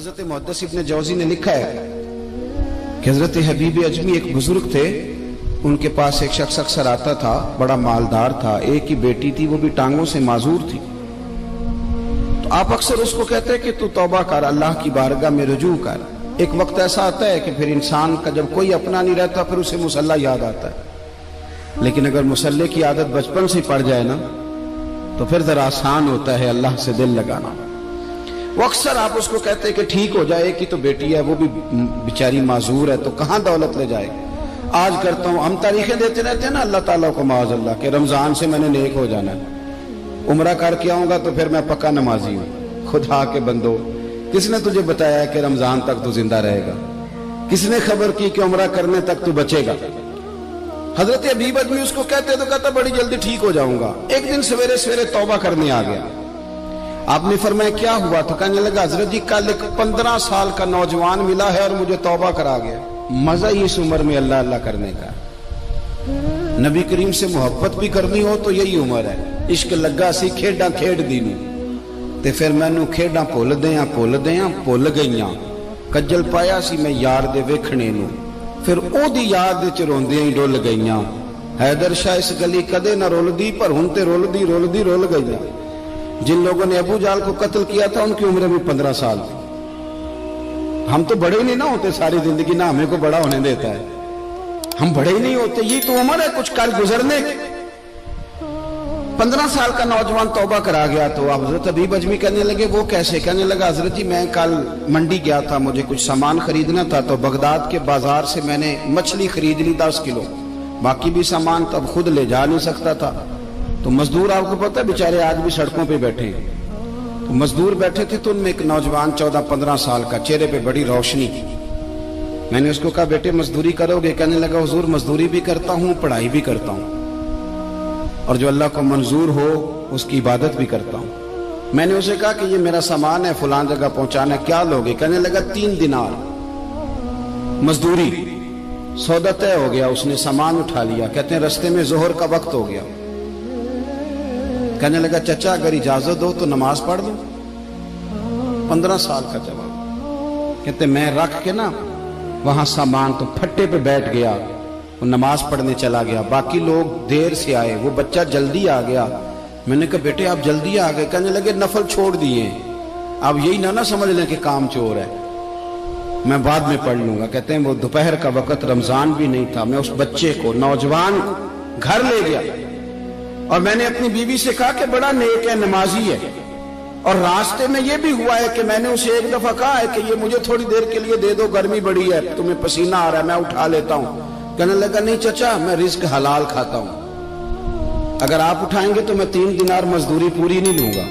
हजरत मुहद्दिस इब्न जौज़ी ने लिखा है कि हजरत हबीब अजमी एक बुजुर्ग थे, उनके पास एक शख्स अक्सर आता था, बड़ा मालदार था, एक ही बेटी थी, वो भी टांगों से माजूर थी। तो आप अक्सर उसको कहते कि तू तौबा कर, अल्लाह की बारगाह में रुजू कर। एक वक्त ऐसा आता है कि फिर इंसान का जब कोई अपना नहीं रहता फिर उसे मुसल्ला याद आता है, लेकिन अगर मुसल्ले की आदत बचपन से पड़ जाए ना तो फिर जरा आसान होता है अल्लाह से दिल लगाना। वो अक्सर आप उसको कहते हैं कि ठीक हो जाए कि तो बेटी है, वो भी बेचारी माजूर है, तो कहां दौलत ले जाए। आज करता हूं, हम तारीखें देते रहते हैं ना अल्लाह ताला को माज अल्लाह के रमजान से मैंने नेक हो जाना है, उम्रा करके आऊंगा तो फिर मैं पक्का नमाजी हूं। खुदा के बंदो, किसने तुझे बताया कि रमजान तक तू जिंदा रहेगा? किसने खबर की कि उम्रा करने तक तू बचेगा? हजरत हबीब अजमी उसको कहते तो कहता बड़ी जल्दी ठीक हो जाऊंगा। एक दिन सवेरे सवेरे तौबा करने आ गया। आपने फरमाया क्या हुआ? तो कहने लगा हजरत जी कल एक 15 साल का नौजवान मिला है और मुझे तौबा करा गया। मजा ही इस उम्र में अल्लाह अल्लाह करने का। नबी करीम से मोहब्बत भी करनी हो तो यही उम्र है। इश्क लगा सी खेडा खेड दी नूं ते फिर मैनू खेडा भुल भुल गईयां। कज्जल पाया सी मैं यार दे वेखणे नूं, फिर ओदी याद च रोंदियां ही डुल गईयां। हैदर शाह इस गली कदे ना रुलदी, पर हुण ते रुलदी रुलदी रुल गईयां। जिन लोगों ने अबू जाल को कत्ल किया था उनकी उम्र भी 15 साल थी। हम तो बड़े ही नहीं ना होते सारी जिंदगी, ना हमें को बड़ा होने देता है, हम बड़े ही नहीं होते। ये तो उम्र है कुछ कर गुजरने की। 15 साल का नौजवान तौबा करा गया। तो हजरत हबीब अजमी कहने लगे वो कैसे? कहने लगा हजरत जी मैं कल मंडी गया था, मुझे कुछ सामान खरीदना था, तो बगदाद के बाजार से मैंने मछली खरीद ली 10 किलो, बाकी भी सामान तब खुद ले जा नहीं सकता था। तो मजदूर आपको पता है बेचारे आज भी सड़कों पे बैठे हैं। तो मजदूर बैठे थे तो उनमें एक नौजवान 14-15 साल का, चेहरे पे बड़ी रोशनी। मैंने उसको कहा बेटे मजदूरी करोगे? कहने लगा हुजूर मजदूरी भी करता हूँ, पढ़ाई भी करता हूँ, और जो अल्लाह को मंजूर हो उसकी इबादत भी करता हूँ। मैंने उसे कहा कि ये मेरा सामान है, फलां जगह पहुंचाना, क्या लोगे? कहने लगा 3 दिनार मजदूरी। सौदा तय हो गया, उसने सामान उठा लिया। कहते हैं रस्ते में जोहर का वक्त हो गया। कहने लगा चचा अगर इजाजत दो तो नमाज पढ़ दो। 15 साल का जवाब। कहते मैं रख के ना वहां सामान तो फट्टे पे बैठ गया, वो नमाज पढ़ने चला गया। बाकी लोग देर से आए, वो बच्चा जल्दी आ गया। मैंने कहा बेटे आप जल्दी आ गए? कहने लगे नफल छोड़ दिए, अब यही ना समझ लें कि काम चोर है, मैं बाद में पढ़ लूंगा। कहते हैं वो दोपहर का वक्त, रमजान भी नहीं था, मैं उस बच्चे को नौजवान को घर ले गया और मैंने अपनी बीवी से कहा कि बड़ा नेक है, नमाजी है। और रास्ते में यह भी हुआ है कि मैंने उसे एक दफा कहा है कि ये मुझे थोड़ी देर के लिए दे दो, गर्मी बड़ी है, तुम्हें पसीना आ रहा है, मैं उठा लेता हूं। कहने लगा नहीं चचा मैं रिस्क हलाल खाता हूं, अगर आप उठाएंगे तो मैं 3 दिनार मजदूरी पूरी नहीं लूंगा,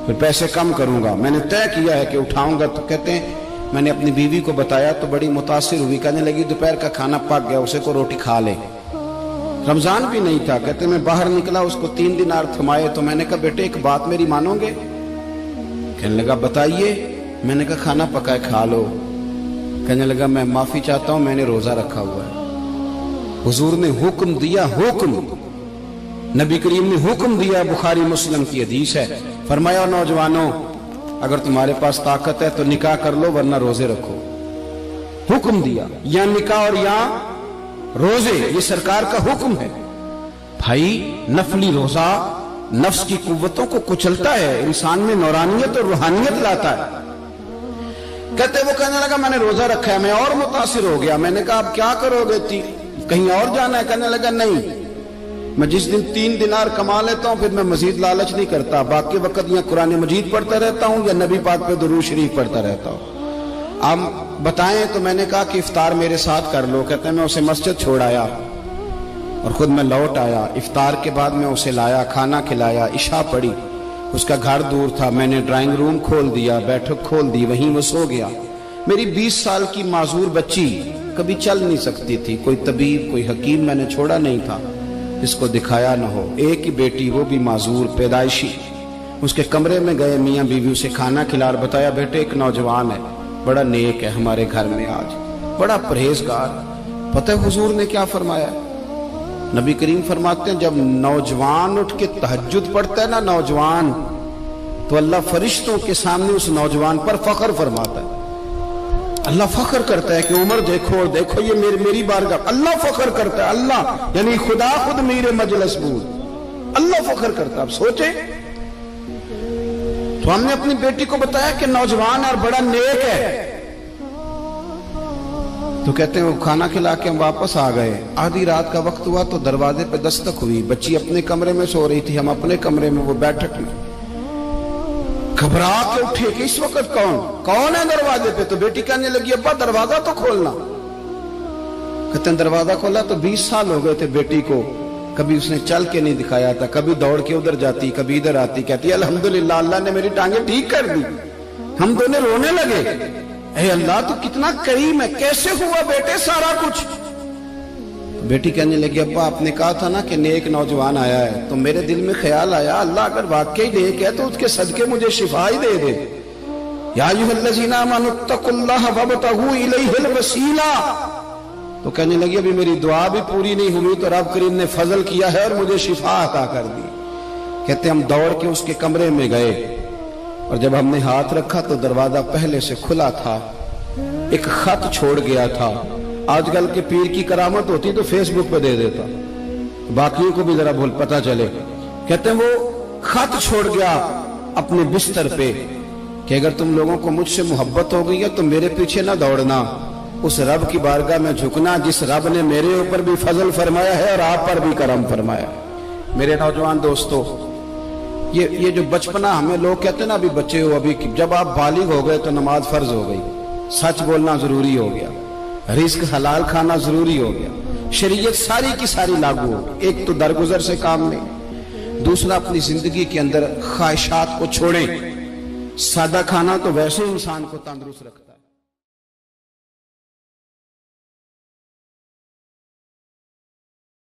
फिर पैसे कम करूंगा। मैंने तय किया है कि उठाऊंगा। तो कहते हैं मैंने अपनी बीवी को बताया तो बड़ी मुतासिर हुई। कहने लगी दोपहर का खाना पक गया, उसे को रोटी खा ले। रमजान भी नहीं था। कहते मैं बाहर निकला, उसको 3 दिनार थमाए। तो मैंने कहा बेटे एक बात मेरी मानोगे? कहने लगा बताइए। मैंने कहा खाना पकाए खा लो। कहने लगा मैं माफी चाहता हूं, मैंने रोजा रखा हुआ है। हुजूर ने हुक्म दिया, हुक्म नबी करीम ने हुक्म दिया, बुखारी मुस्लिम की हदीस है। फरमाया नौजवानों अगर तुम्हारे पास ताकत है तो निकाह कर लो, वरना रोजे रखो। हुक्म दिया, या निकाह और या रोजे, ये सरकार का हुक्म है। भाई नफली रोजा नफ्स की कुव्वतों को कुचलता है, इंसान में नौरानियत और रूहानियत लाता है। कहते वो कहने लगा मैंने रोजा रखा है। मैं और मुतासिर हो गया। मैंने कहा आप क्या करोगे? कहीं और जाना है? कहने लगा नहीं, मैं जिस दिन 3 दिनार कमा लेता हूं फिर मैं मजीद लालच नहीं करता, बाकी वक्त या कुरान मजीद पढ़ता रहता हूं या नबी पाक पे दुरूद शरीफ पढ़ता रहता हूं। आप बताएं। तो मैंने कहा कि इफ्तार मेरे साथ कर लो। कहते हैं मैं उसे मस्जिद छोड़ आया और खुद मैं लौट आया। इफ्तार के बाद मैं उसे लाया, खाना खिलाया, इशा पढ़ी। उसका घर दूर था, मैंने ड्राइंग रूम खोल दिया, बैठक खोल दी, वहीं वो सो गया। मेरी 20 साल की माजूर बच्ची कभी चल नहीं सकती थी, कोई तबीब कोई हकीम मैंने छोड़ा नहीं था जिसको दिखाया न हो। एक ही बेटी, वो भी माजूर पैदाइशी। उसके कमरे में गए, मियाँ बीवी उसे खाना खिला, बताया बेटे एक नौजवान है, बड़ा नेक है हमारे घर में, आज बड़ा परहेजगार। पता है हुजूर ने क्या फरमाया? नबी करीम फरमाते हैं जब नौजवान उठ के तहज्जुद पढ़ता है ना, नौजवान तो अल्लाह फरिश्तों के सामने उस नौजवान पर फख्र फरमाता है। अल्लाह फख्र करता है कि उमर देखो और देखो ये मेरी बारगाह। अल्लाह फख्र करता है, अल्लाह यानी खुदा खुद मेरे मजलिस बूद अल्लाह फख्र करता है। अब सोचे तो हमने अपनी बेटी को बताया कि नौजवान और बड़ा नेक है, तो कहते हैं वो खाना खिला के हम वापस आ गए। आधी रात का वक्त हुआ तो दरवाजे पे दस्तक हुई। बच्ची अपने कमरे में सो रही थी, हम अपने कमरे में, वो बैठक में। घबरा के उठे कि इस वक्त कौन है दरवाजे पे? तो बेटी कहने लगी अब्बा दरवाजा तो खोलना। कहते हैं दरवाजा खोला तो 20 साल हो गए थे बेटी को, कभी उसने चल के नहीं दिखाया था, कभी दौड़ के उधर जाती, कभी इधर आती। कहती अल्हम्दुलिल्लाह अल्लाह ने मेरी टांगे ठीक कर दी। हम दोनों रोने लगे, ए अल्लाह तू कितना करीम है, कैसे हुआ बेटे सारा कुछ? बेटी कहने लगी अब्बा आपने कहा था ना कि नेक नौजवान आया है, तो मेरे दिल में ख्याल आया अल्लाह अगर वाकई नेक है तो उसके सदके मुझे शिफा ही दे दे। या अय्युहल्लज़ीना आमनुत्तकुल्लाह वब्तगू इलैहिल वसीला। तो कहने लगी अभी मेरी दुआ भी पूरी नहीं हुई तो रब करीम ने फजल किया है और मुझे शिफा अता कर दी। कहते हम दौड़ के उसके कमरे में गए और जब हमने हाथ रखा तो दरवाजा पहले से खुला था, एक खत छोड़ गया था। आजकल के पीर की करामत होती तो फेसबुक पे दे देता, बाकियों को भी जरा भूल पता चले। कहते हैं वो खत छोड़ गया अपने बिस्तर पे कि अगर तुम लोगों को मुझसे मोहब्बत हो गई है तो मेरे पीछे ना दौड़ना, उस रब की बारगाह में झुकना जिस रब ने मेरे ऊपर भी फजल फरमाया है और आप पर भी करम फरमाया। मेरे नौजवान दोस्तों, ये जो बचपना हमें लोग कहते हैं ना अभी बच्चे हो, अभी जब आप बालिग हो गए तो नमाज फर्ज हो गई, सच बोलना जरूरी हो गया, रिस्क हलाल खाना जरूरी हो गया, शरीयत सारी की सारी लागू हो गई। एक तो दरगुजर से काम नहीं, दूसरा अपनी जिंदगी के अंदर ख्वाहिशात को छोड़ें। सादा खाना तो वैसे इंसान को तंदुरुस्त रखता है।